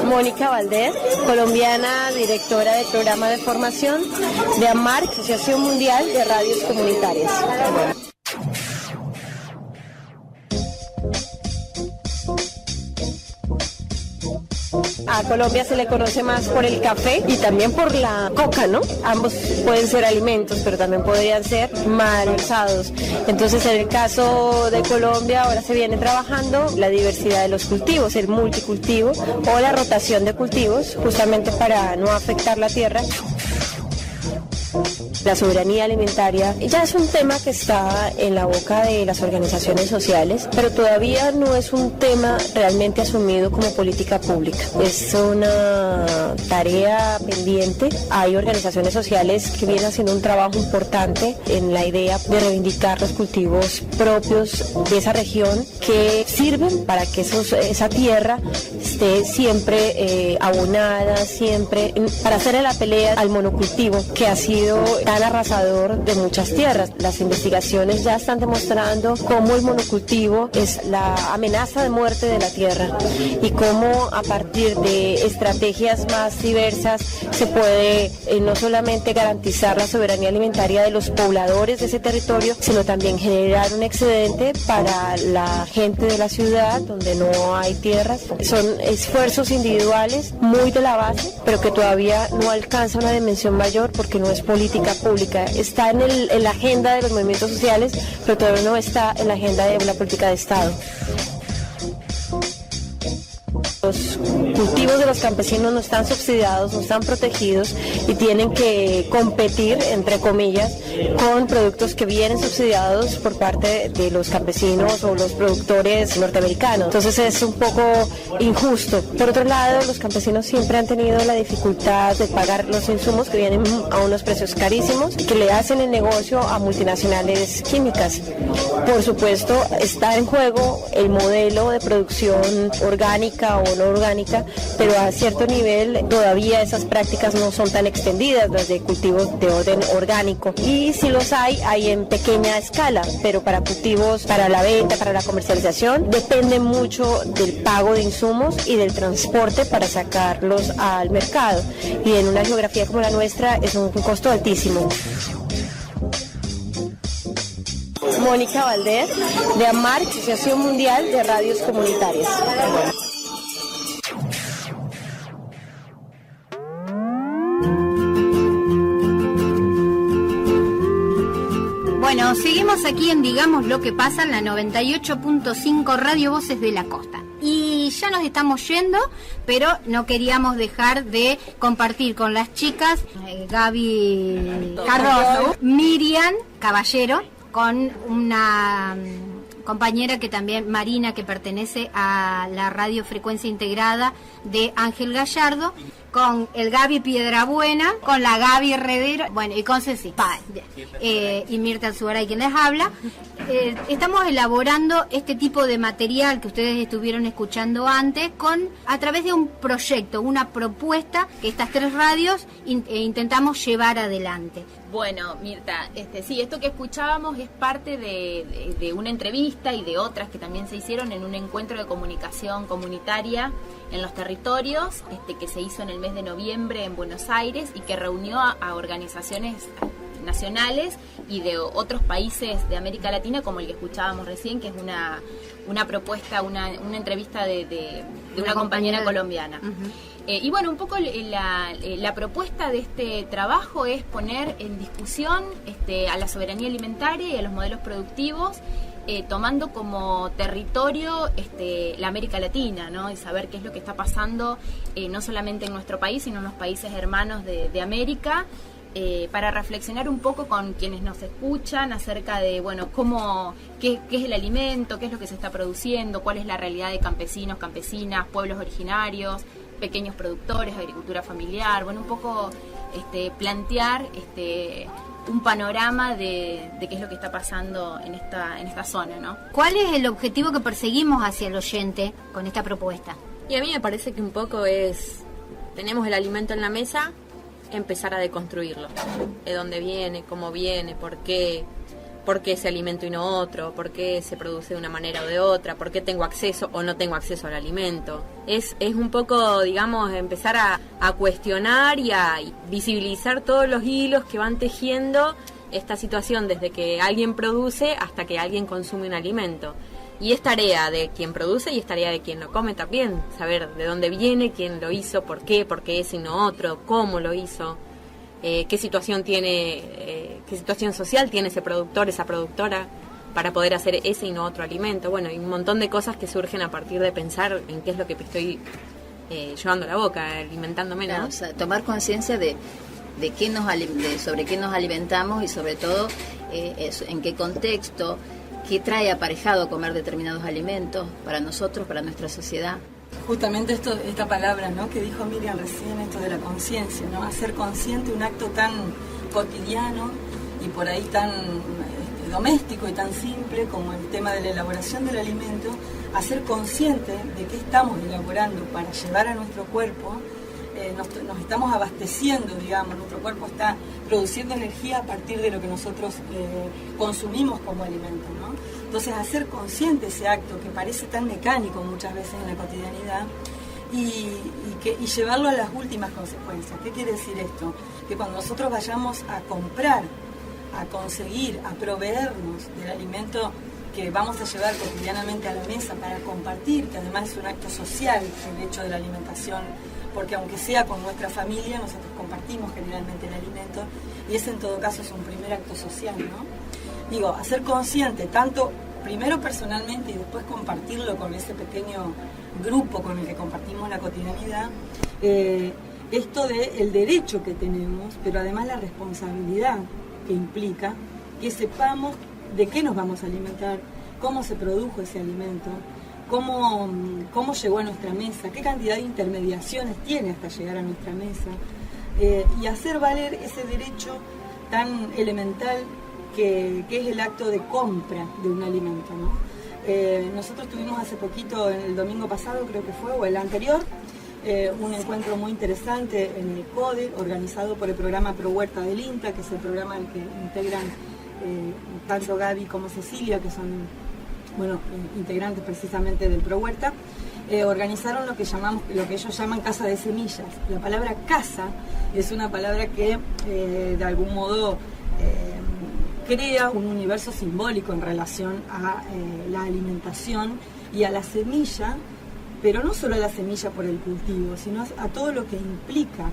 Mónica Valdés, colombiana, directora del programa de formación de AMARC, Asociación Mundial de Radios Comunitarias. A Colombia se le conoce más por el café y también por la coca, ¿no? Ambos pueden ser alimentos, pero también podrían ser mal usados. Entonces, en el caso de Colombia, ahora se viene trabajando la diversidad de los cultivos, el multicultivo o la rotación de cultivos, justamente para no afectar la tierra. La soberanía alimentaria ya es un tema que está en la boca de las organizaciones sociales, pero todavía no es un tema realmente asumido como política pública. Es una tarea pendiente. Hay organizaciones sociales que vienen haciendo un trabajo importante en la idea de reivindicar los cultivos propios de esa región que sirven para que esa tierra esté siempre abonada, siempre para hacerle la pelea al monocultivo que ha sido tan arrasador de muchas tierras. Las investigaciones ya están demostrando cómo el monocultivo es la amenaza de muerte de la tierra y cómo a partir de estrategias más diversas se puede no solamente garantizar la soberanía alimentaria de los pobladores de ese territorio, sino también generar un excedente para la gente de la ciudad donde no hay tierras. Son esfuerzos individuales muy de la base, pero que todavía no alcanza una dimensión mayor porque no es política pública. Está en la agenda de los movimientos sociales, pero todavía no está en la agenda de la política de Estado. Los cultivos de los campesinos no están subsidiados, no están protegidos y tienen que competir, entre comillas, con productos que vienen subsidiados por parte de los campesinos o los productores norteamericanos. Entonces es un poco injusto. Por otro lado, los campesinos siempre han tenido la dificultad de pagar los insumos que vienen a unos precios carísimos, que le hacen el negocio a multinacionales químicas. Por supuesto, está en juego el modelo de producción orgánica o no orgánica, pero a cierto nivel todavía esas prácticas no son tan extendidas, las de cultivos de orden orgánico. Y si los hay en pequeña escala, pero para cultivos, para la venta, para la comercialización, depende mucho del pago de insumos y del transporte para sacarlos al mercado. Y en una geografía como la nuestra es un costo altísimo. Mónica Valdés, de AMARC, Asociación Mundial de Radios Comunitarias. Bueno, seguimos aquí en Digamos lo que pasa, en la 98.5 Radio Voces de la Costa. Y ya nos estamos yendo, pero no queríamos dejar de compartir con las chicas, Gaby Cardoso, Miriam Caballero, con una compañera que también, Marina, que pertenece a la radio Frecuencia Integrada de Ángel Gallardo, con el Gaby Piedrabuena, con la Gaby Herredero, bueno, y con Ceci, y Mirta Zugaray, quien les habla. Estamos elaborando este tipo de material que ustedes estuvieron escuchando antes a través de un proyecto, una propuesta que estas tres radios intentamos llevar adelante. Bueno, Mirta, sí, esto que escuchábamos es parte de una entrevista y de otras que también se hicieron en un encuentro de comunicación comunitaria en los territorios, que se hizo en el mes de noviembre en Buenos Aires y que reunió a organizaciones nacionales y de otros países de América Latina, como el que escuchábamos recién, que es una propuesta, una entrevista de una compañera colombiana. Uh-huh. Y bueno, un poco la propuesta de este trabajo es poner en discusión a la soberanía alimentaria y a los modelos productivos, tomando como territorio la América Latina, ¿no? Y saber qué es lo que está pasando no solamente en nuestro país, sino en los países hermanos de América, para reflexionar un poco con quienes nos escuchan acerca de, bueno, qué es el alimento, qué es lo que se está produciendo, cuál es la realidad de campesinos, campesinas, pueblos originarios, pequeños productores, agricultura familiar, bueno, un poco plantear un panorama de qué es lo que está pasando en esta zona, ¿no? ¿Cuál es el objetivo que perseguimos hacia el oyente con esta propuesta? Y a mí me parece que un poco tenemos el alimento en la mesa, empezar a deconstruirlo. De dónde viene, cómo viene, por qué por qué ese alimento y no otro, por qué se produce de una manera o de otra, por qué tengo acceso o no tengo acceso al alimento. Es un poco, digamos, empezar a cuestionar y a visibilizar todos los hilos que van tejiendo esta situación desde que alguien produce hasta que alguien consume un alimento. Y es tarea de quien produce y es tarea de quien lo come también, saber de dónde viene, quién lo hizo, por qué ese y no otro, cómo lo hizo, qué situación social tiene ese productor, esa productora, para poder hacer ese y no otro alimento. Bueno, y un montón de cosas que surgen a partir de pensar en qué es lo que estoy llevando a la boca, alimentándome, ¿no? Claro, o sea, tomar conciencia de sobre qué nos alimentamos y sobre todo en qué contexto, qué trae aparejado comer determinados alimentos para nosotros, para nuestra sociedad. Justamente esta palabra, ¿no?, que dijo Miriam recién, esto de la conciencia, ¿no? Hacer consciente un acto tan cotidiano y por ahí tan doméstico y tan simple como el tema de la elaboración del alimento, hacer consciente de qué estamos elaborando para llevar a nuestro cuerpo. Nos estamos abasteciendo, digamos, nuestro cuerpo está produciendo energía a partir de lo que nosotros consumimos como alimento, ¿no? Entonces, hacer consciente ese acto que parece tan mecánico muchas veces en la cotidianidad y llevarlo a las últimas consecuencias. ¿Qué quiere decir esto? Que cuando nosotros vayamos a comprar, a conseguir, a proveernos del alimento que vamos a llevar cotidianamente a la mesa para compartir, que además es un acto social, el hecho de la alimentación, porque aunque sea con nuestra familia, nosotros compartimos generalmente el alimento, y ese en todo caso es un primer acto social, ¿no? Digo, hacer consciente, tanto primero personalmente y después compartirlo con ese pequeño grupo con el que compartimos la cotidianidad, esto del derecho que tenemos, pero además la responsabilidad que implica que sepamos de qué nos vamos a alimentar, cómo se produjo ese alimento, cómo llegó a nuestra mesa, qué cantidad de intermediaciones tiene hasta llegar a nuestra mesa, y hacer valer ese derecho tan elemental que es el acto de compra de un alimento, ¿no? Nosotros tuvimos hace poquito, el domingo pasado creo que fue, o el anterior, un encuentro muy interesante en el CODE, organizado por el programa Pro Huerta del INTA, que es el programa al que integran tanto Gaby como Cecilia, que son integrantes precisamente del Pro Huerta. Organizaron lo que ellos llaman casa de semillas. La palabra casa es una palabra que de algún modo crea un universo simbólico en relación a la alimentación y a la semilla, pero no solo a la semilla por el cultivo, sino a todo lo que implica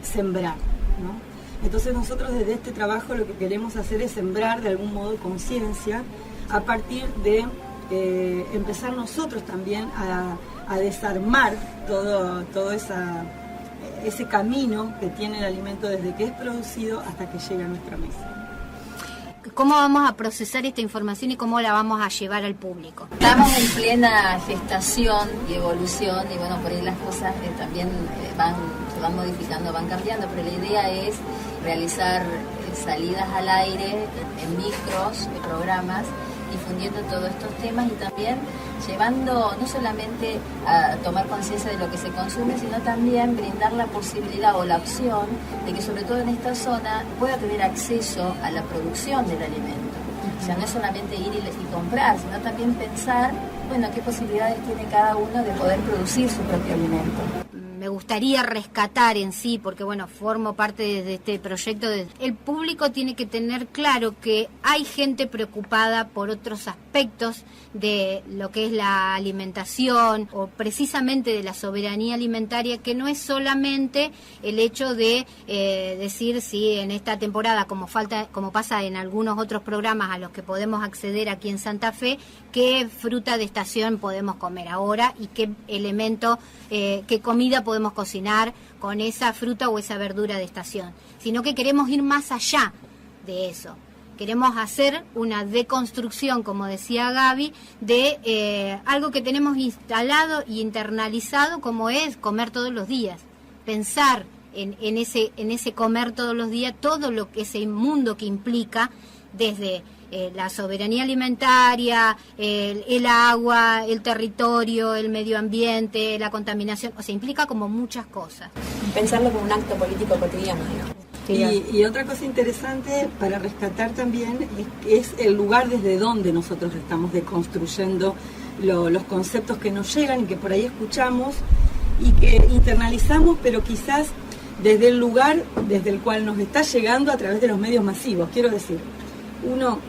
sembrar, ¿no? Entonces nosotros desde este trabajo lo que queremos hacer es sembrar de algún modo conciencia a partir de empezar nosotros también a desarmar todo ese camino que tiene el alimento desde que es producido hasta que llega a nuestra mesa. ¿Cómo vamos a procesar esta información y cómo la vamos a llevar al público? Estamos en plena gestación y evolución y bueno, por ahí las cosas también se van modificando, van cambiando, pero la idea es realizar salidas al aire en micros, programas, difundiendo todos estos temas y también llevando no solamente a tomar conciencia de lo que se consume, sino también brindar la posibilidad o la opción de que sobre todo en esta zona pueda tener acceso a la producción del alimento. O sea, no es solamente ir y comprar, sino también pensar, bueno, qué posibilidades tiene cada uno de poder producir su propio alimento. Me gustaría rescatar en sí, porque bueno, formo parte de este proyecto, el público tiene que tener claro que hay gente preocupada por otros aspectos de lo que es la alimentación o precisamente de la soberanía alimentaria, que no es solamente el hecho de decir si en esta temporada, como pasa en algunos otros programas a los que podemos acceder aquí en Santa Fe, qué fruta de estación podemos comer ahora y qué elemento, qué comida podemos cocinar con esa fruta o esa verdura de estación, sino que queremos ir más allá de eso. Queremos hacer una deconstrucción, como decía Gaby, de algo que tenemos instalado y internalizado, como es comer todos los días. Pensar en ese comer todos los días, todo lo que ese mundo que implica, desde la soberanía alimentaria, el agua, el territorio, el medio ambiente, la contaminación, o sea, implica como muchas cosas. Pensarlo como un acto político cotidiano, digamos. Y otra cosa interesante para rescatar también es el lugar desde donde nosotros estamos deconstruyendo los conceptos que nos llegan y que por ahí escuchamos y que internalizamos, pero quizás desde el lugar desde el cual nos está llegando a través de los medios masivos. Quiero decir, uno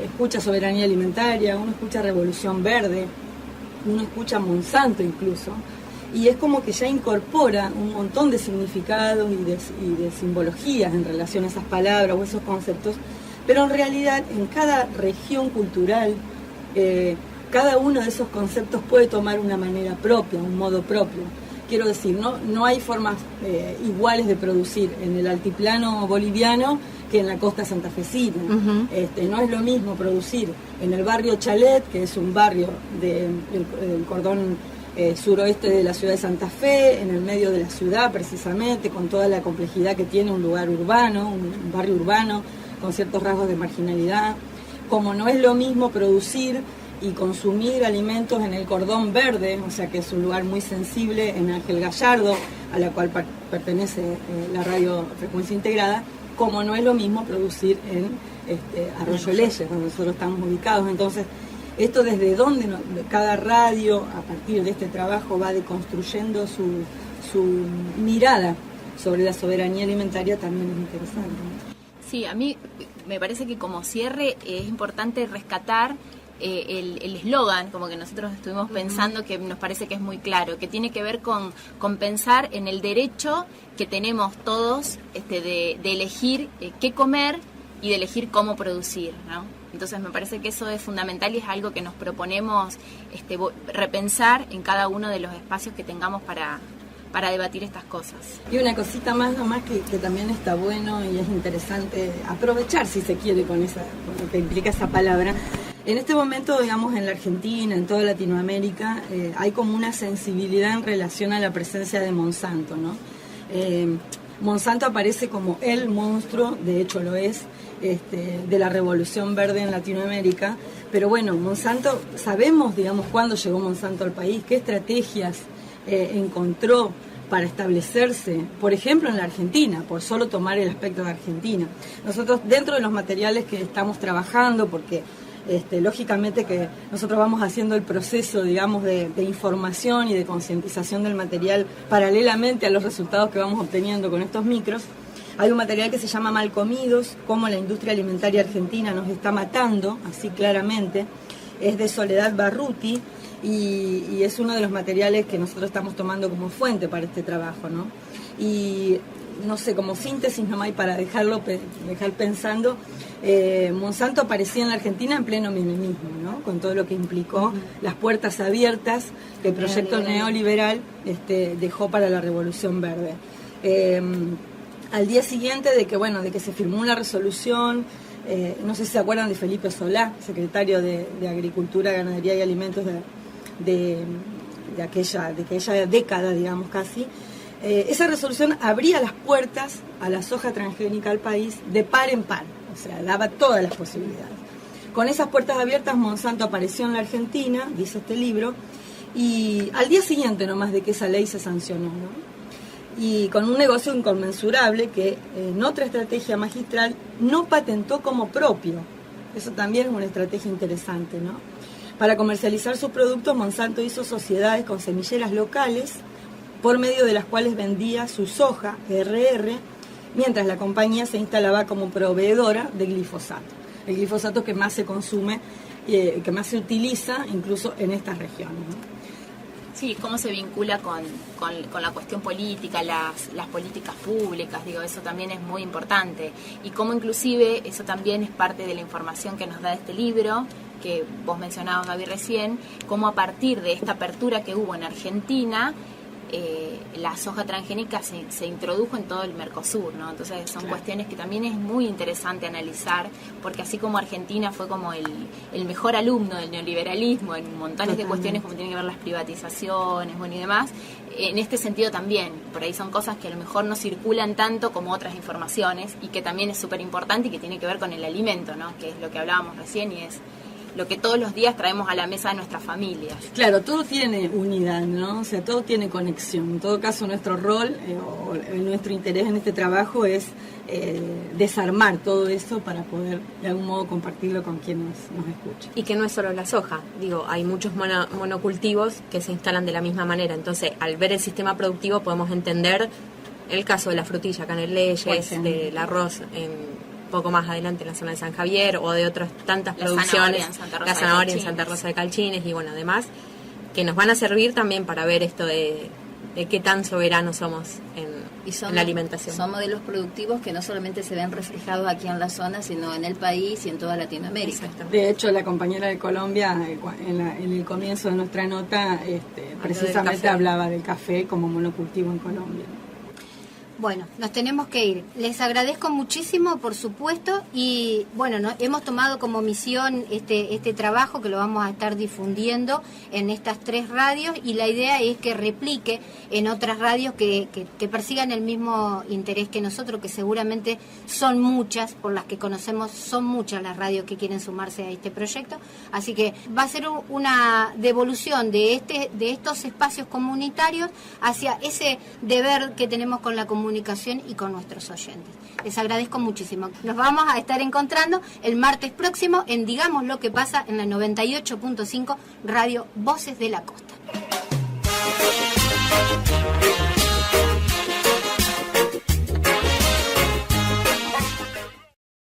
escucha soberanía alimentaria, uno escucha revolución verde, uno escucha Monsanto incluso, y es como que ya incorpora un montón de significados y de simbologías en relación a esas palabras o esos conceptos, pero en realidad en cada región cultural cada uno de esos conceptos puede tomar una manera propia, un modo propio. Quiero decir, no hay formas iguales de producir en el altiplano boliviano que en la costa santafesina. No es lo mismo producir en el barrio Chalet, que es un barrio del cordón suroeste de la ciudad de Santa Fe, en el medio de la ciudad precisamente, con toda la complejidad que tiene un lugar urbano, un barrio urbano, con ciertos rasgos de marginalidad, como no es lo mismo producir y consumir alimentos en el cordón verde, o sea que es un lugar muy sensible en Ángel Gallardo, a la cual pertenece la radio Frecuencia Integrada, como no es lo mismo producir en Arroyo Leyes, donde nosotros estamos ubicados. Entonces, esto desde donde cada radio, a partir de este trabajo, va deconstruyendo su mirada sobre la soberanía alimentaria, también es interesante. Sí, a mí me parece que como cierre es importante rescatar el eslogan, como que nosotros estuvimos pensando, que nos parece que es muy claro, que tiene que ver con pensar en el derecho que tenemos todos de elegir qué comer y de elegir cómo producir, ¿no? Entonces me parece que eso es fundamental y es algo que nos proponemos repensar en cada uno de los espacios que tengamos para debatir estas cosas. Y una cosita más nomás que también está bueno y es interesante aprovechar, si se quiere, con lo que implica esa palabra. En este momento, digamos, en la Argentina, en toda Latinoamérica, hay como una sensibilidad en relación a la presencia de Monsanto, ¿no? Monsanto aparece como el monstruo, de hecho lo es, de la Revolución Verde en Latinoamérica, pero bueno, Monsanto, sabemos, digamos, cuándo llegó Monsanto al país, qué estrategias encontró para establecerse, por ejemplo, en la Argentina, por solo tomar el aspecto de Argentina. Nosotros, dentro de los materiales que estamos trabajando, porque lógicamente que nosotros vamos haciendo el proceso, digamos, de información y de concientización del material paralelamente a los resultados que vamos obteniendo con estos micros. Hay un material que se llama Mal Comidos, cómo la industria alimentaria argentina nos está matando, así claramente. Es de Soledad Barruti y es uno de los materiales que nosotros estamos tomando como fuente para este trabajo, ¿no? Y no sé, como síntesis nomás, y para dejar pensando, Monsanto aparecía en la Argentina en pleno menemismo, ¿no? Con todo lo que implicó las puertas abiertas que el proyecto neoliberal dejó para la Revolución Verde. Al día siguiente de que se firmó una resolución, no sé si se acuerdan de Felipe Solá, secretario de Agricultura, Ganadería y Alimentos de aquella década, digamos, casi. Esa resolución abría las puertas a la soja transgénica al país de par en par, o sea, daba todas las posibilidades. Con esas puertas abiertas, Monsanto apareció en la Argentina, dice este libro, y al día siguiente nomás de que esa ley se sancionó, ¿no? Y con un negocio inconmensurable que en otra estrategia magistral no patentó como propio. Eso también es una estrategia interesante, ¿no? Para comercializar sus productos, Monsanto hizo sociedades con semilleras locales, por medio de las cuales vendía su soja, RR, mientras la compañía se instalaba como proveedora de glifosato. El glifosato que más se consume, que más se utiliza incluso en estas regiones, ¿no? Sí, cómo se vincula con la cuestión política, las políticas públicas, digo, eso también es muy importante. Y cómo inclusive eso también es parte de la información que nos da este libro, que vos mencionabas, Gaby, recién, cómo a partir de esta apertura que hubo en Argentina, la soja transgénica se introdujo en todo el Mercosur, ¿no? Entonces son cuestiones que también es muy interesante analizar, porque así como Argentina fue como el mejor alumno del neoliberalismo en montones de cuestiones como tienen que ver las privatizaciones, bueno, y demás, en este sentido también, por ahí son cosas que a lo mejor no circulan tanto como otras informaciones y que también es súper importante y que tiene que ver con el alimento, ¿no? Que es lo que hablábamos recién y es lo que todos los días traemos a la mesa de nuestras familias. Claro, todo tiene unidad, ¿no? O sea, todo tiene conexión. En todo caso, nuestro rol o nuestro interés en este trabajo es desarmar todo eso para poder de algún modo compartirlo con quienes nos escuchan. Y que no es solo la soja, digo, hay muchos monocultivos que se instalan de la misma manera, entonces al ver el sistema productivo podemos entender el caso de la frutilla acá en Leyes, del arroz en poco más adelante en la zona de San Javier, o de otras tantas producciones, la zanahoria en Santa Rosa de Calchines y bueno, además, que nos van a servir también para ver esto de qué tan soberanos somos en la alimentación. Son modelos productivos que no solamente se ven reflejados aquí en la zona, sino en el país y en toda Latinoamérica. De hecho, la compañera de Colombia, en el comienzo de nuestra nota, precisamente hablaba del café como monocultivo en Colombia. Bueno, nos tenemos que ir. Les agradezco muchísimo, por supuesto, y bueno, hemos tomado como misión este trabajo que lo vamos a estar difundiendo en estas 3 radios, y la idea es que replique en otras radios que persigan el mismo interés que nosotros, que seguramente son muchas, por las que conocemos, son muchas las radios que quieren sumarse a este proyecto, así que va a ser una devolución de estos espacios comunitarios hacia ese deber que tenemos con la comunicación y con nuestros oyentes. Les agradezco muchísimo. Nos vamos a estar encontrando el martes próximo en Digamos lo que pasa en la 98.5 Radio Voces de la Costa.